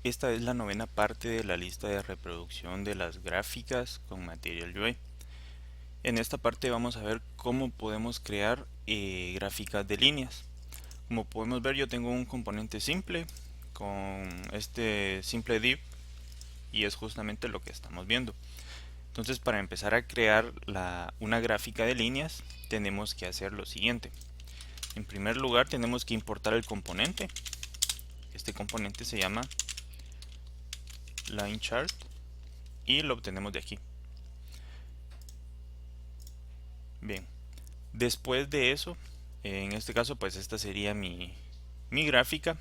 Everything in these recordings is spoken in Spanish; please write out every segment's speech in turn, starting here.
esta es la novena parte de la lista de reproducción de las gráficas con Material UI. En esta parte vamos a ver cómo podemos crear gráficas de líneas. Como podemos ver, yo tengo un componente simple con este simple div y es justamente lo que estamos viendo. Entonces, para empezar a crear una gráfica de líneas, tenemos que hacer lo siguiente. En primer lugar, tenemos que importar el componente. Este componente se llama line chart y lo obtenemos de aquí. Bien, después de eso, en este caso pues esta sería mi gráfica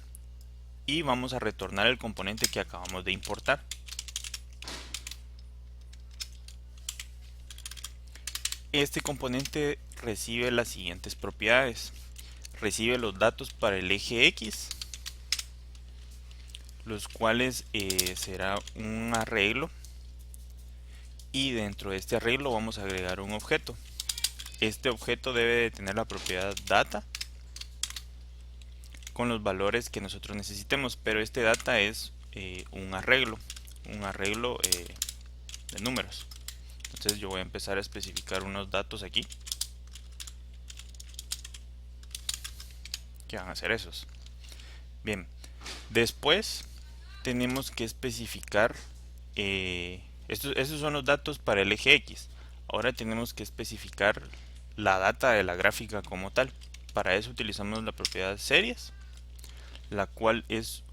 y vamos a retornar el componente que acabamos de importar. Este componente recibe las siguientes propiedades. Recibe los datos para el eje X, los cuales será un arreglo, y dentro de este arreglo vamos a agregar un objeto. Este objeto debe de tener la propiedad data con los valores que nosotros necesitemos, pero este data es un arreglo de números. Entonces yo voy a empezar a especificar unos datos aquí que van a ser esos. Bien, después tenemos que especificar esos son los datos para el eje X. Ahora tenemos que especificar la data de la gráfica como tal. Para eso utilizamos la propiedad series, la cual es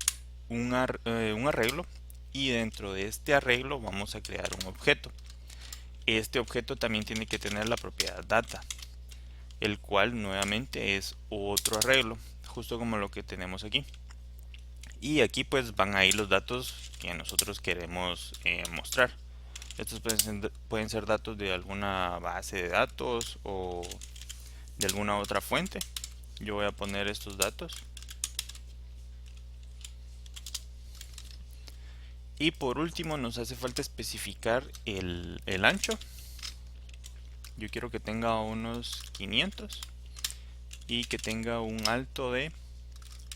un arreglo, y dentro de este arreglo vamos a crear un objeto. Este objeto también tiene que tener la propiedad data, el cual nuevamente es otro arreglo, justo como lo que tenemos aquí. Y aquí pues van a ir los datos que nosotros queremos mostrar. Estos pueden ser datos de alguna base de datos o de alguna otra fuente. Yo voy a poner estos datos. Y por último nos hace falta especificar el ancho. Yo quiero que tenga unos 500 y que tenga un alto de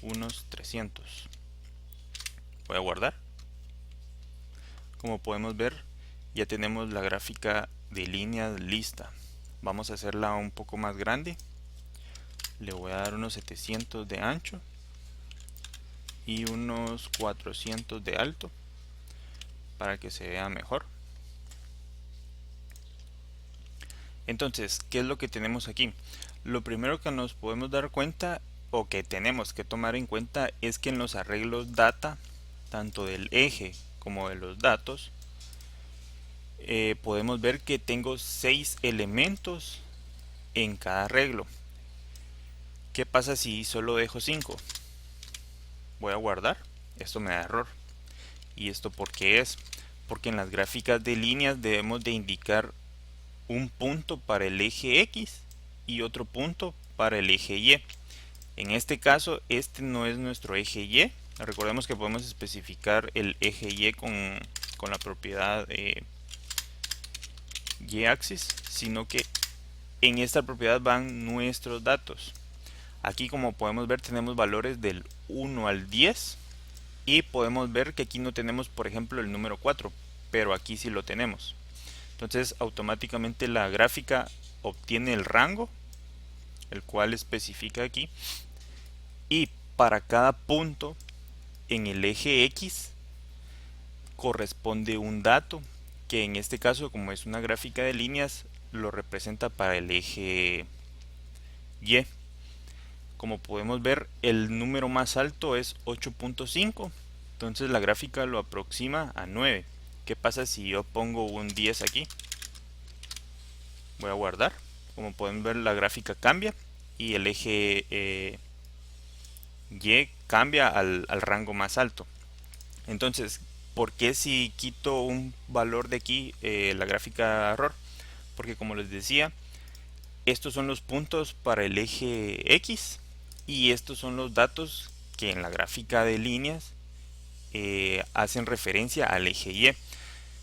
unos 300. Voy a guardar. Como podemos ver, ya tenemos la gráfica de líneas lista. Vamos a hacerla un poco más grande. Le voy a dar unos 700 de ancho y unos 400 de alto para que se vea mejor. Entonces, ¿qué es lo que tenemos aquí? Lo primero que nos podemos dar cuenta o que tenemos que tomar en cuenta es que en los arreglos data, tanto del eje como de los datos, podemos ver que tengo 6 elementos en cada arreglo. ¿Qué pasa si solo dejo 5? Voy a guardar. Esto me da error. ¿Y esto por qué es? Porque en las gráficas de líneas debemos de indicar un punto para el eje X y otro punto para el eje Y. En este caso, este no es nuestro eje Y. Recordemos que podemos especificar el eje Y con la propiedad Y-axis, sino que en esta propiedad van nuestros datos. Aquí, como podemos ver, tenemos valores del 1 al 10 y podemos ver que aquí no tenemos, por ejemplo, el número 4, pero aquí sí lo tenemos. Entonces automáticamente la gráfica obtiene el rango, el cual especifica aquí, y para cada punto en el eje X corresponde un dato, que en este caso, como es una gráfica de líneas, lo representa para el eje Y. Como podemos ver, el número más alto es 8.5, entonces la gráfica lo aproxima a 9. ¿Qué pasa si yo pongo un 10 aquí? Voy a guardar. Como pueden ver, la gráfica cambia y el eje Y cambia al rango más alto. Entonces, ¿por qué si quito un valor de aquí la gráfica da error? Porque como les decía, estos son los puntos para el eje X y estos son los datos que en la gráfica de líneas hacen referencia al eje Y.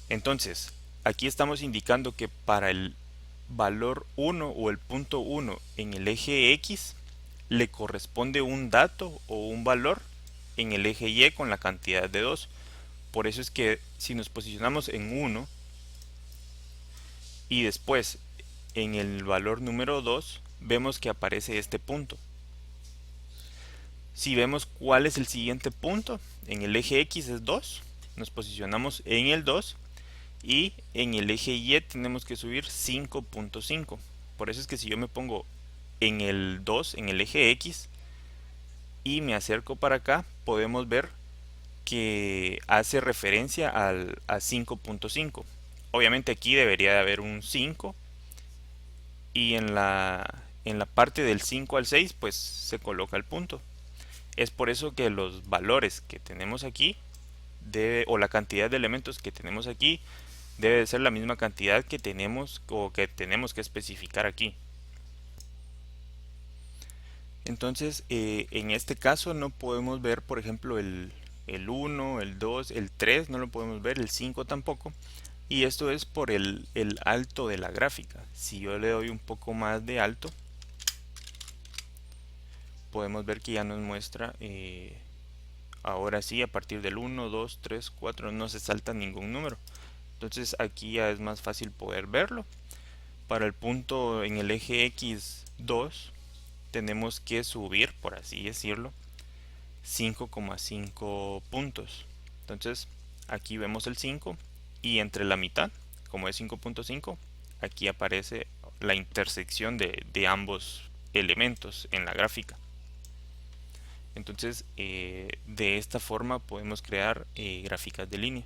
Entonces, aquí estamos indicando que para el valor 1 o el punto 1 en el eje X le corresponde un dato o un valor en el eje Y con la cantidad de 2. Por eso es que si nos posicionamos en 1 y después en el valor número 2, vemos que aparece este punto. Si vemos cuál es el siguiente punto, en el eje X es 2, nos posicionamos en el 2 y en el eje Y tenemos que subir 5.5. Por eso es que si yo me pongo en el 2, en el eje X, y me acerco para acá, podemos ver que hace referencia a 5.5. Obviamente aquí debería de haber un 5 y en la parte del 5 al 6 pues se coloca el punto. Es por eso que los valores que tenemos aquí o la cantidad de elementos que tenemos aquí debe de ser la misma cantidad que tenemos o que tenemos que especificar aquí. Entonces, en este caso no podemos ver, por ejemplo, el 1, el 2, el 3, no lo podemos ver, el 5 tampoco. Y esto es por el alto de la gráfica. Si yo le doy un poco más de alto, podemos ver que ya nos muestra, ahora sí, a partir del 1, 2, 3, 4, no se salta ningún número. Entonces aquí ya es más fácil poder verlo. Para el punto en el eje X2 tenemos que subir, por así decirlo, 5,5 puntos. Entonces aquí vemos el 5 y entre la mitad, como es 5.5, aquí aparece la intersección de ambos elementos en la gráfica. Entonces de esta forma podemos crear gráficas de línea.